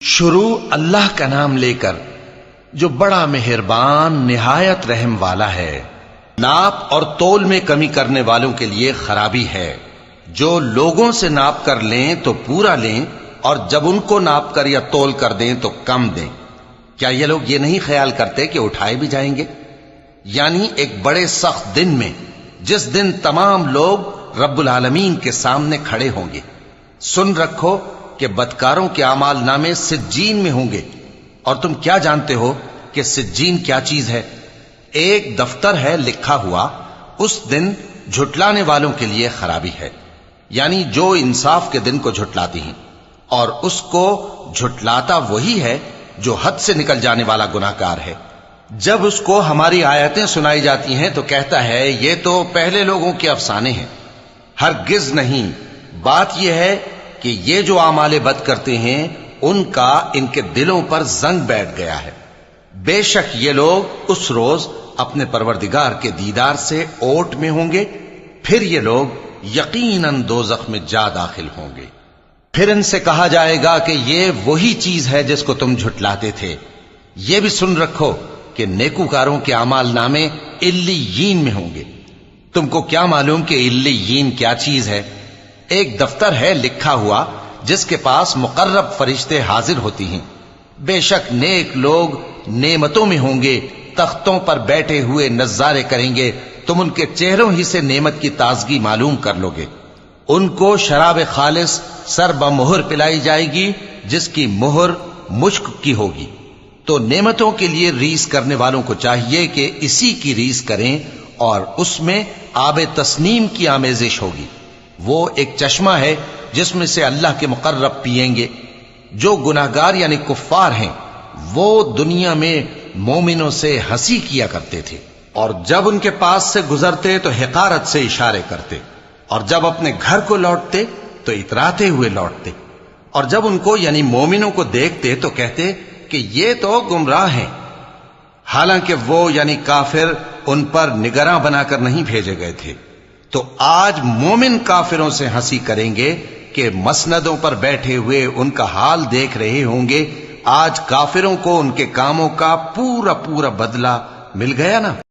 شروع اللہ کا نام لے کر جو بڑا مہربان نہایت رحم والا ہے۔ ناپ اور تول میں کمی کرنے والوں کے لیے خرابی ہے۔ جو لوگوں سے ناپ کر لیں تو پورا لیں، اور جب ان کو ناپ کر یا تول کر دیں تو کم دیں۔ کیا یہ لوگ یہ نہیں خیال کرتے کہ اٹھائے بھی جائیں گے؟ یعنی ایک بڑے سخت دن میں، جس دن تمام لوگ رب العالمین کے سامنے کھڑے ہوں گے۔ سن رکھو کہ بدکاروں کے اعمال نامے سجین میں ہوں گے، اور تم کیا جانتے ہو کہ سجین کیا چیز ہے؟ ایک دفتر ہے لکھا ہوا، اس دن جھٹلانے والوں کے لیے خرابی ہے، یعنی جو انصاف کے دن کو جھٹلاتی ہیں، اور اس کو جھٹلاتا وہی ہے جو حد سے نکل جانے والا گناہگار ہے۔ جب اس کو ہماری آیتیں سنائی جاتی ہیں تو کہتا ہے یہ تو پہلے لوگوں کے افسانے ہیں۔ ہرگز نہیں، بات یہ ہے کہ یہ جو اعمال بد کرتے ہیں ان کا ان کے دلوں پر زنگ بیٹھ گیا ہے۔ بے شک یہ لوگ اس روز اپنے پروردگار کے دیدار سے اوٹ میں ہوں گے، پھر یہ لوگ یقیناً دوزخ میں جا داخل ہوں گے۔ پھر ان سے کہا جائے گا کہ یہ وہی چیز ہے جس کو تم جھٹلاتے تھے۔ یہ بھی سن رکھو کہ نیکوکاروں کے اعمال نامے علیین میں ہوں گے۔ تم کو کیا معلوم کہ علیین کیا چیز ہے؟ ایک دفتر ہے لکھا ہوا جس کے پاس مقرب فرشتے حاضر ہوتی ہیں۔ بے شک نیک لوگ نعمتوں میں ہوں گے، تختوں پر بیٹھے ہوئے نظارے کریں گے، تم ان کے چہروں ہی سے نعمت کی تازگی معلوم کر لو گے۔ ان کو شراب خالص سر بمہر پلائی جائے گی جس کی مہر مشک کی ہوگی۔ تو نعمتوں کے لیے ریس کرنے والوں کو چاہیے کہ اسی کی ریس کریں، اور اس میں آب تسنیم کی آمیزش ہوگی۔ وہ ایک چشمہ ہے جس میں سے اللہ کے مقرب پیئیں گے۔ جو گناہگار یعنی کفار ہیں وہ دنیا میں مومنوں سے ہنسی کیا کرتے تھے، اور جب ان کے پاس سے گزرتے تو حقارت سے اشارے کرتے، اور جب اپنے گھر کو لوٹتے تو اتراتے ہوئے لوٹتے، اور جب ان کو یعنی مومنوں کو دیکھتے تو کہتے کہ یہ تو گمراہ ہیں، حالانکہ وہ یعنی کافر ان پر نگراں بنا کر نہیں بھیجے گئے تھے۔ تو آج مومن کافروں سے ہنسی کریں گے کہ مسندوں پر بیٹھے ہوئے ان کا حال دیکھ رہے ہوں گے۔ آج کافروں کو ان کے کاموں کا پورا بدلہ مل گیا نا۔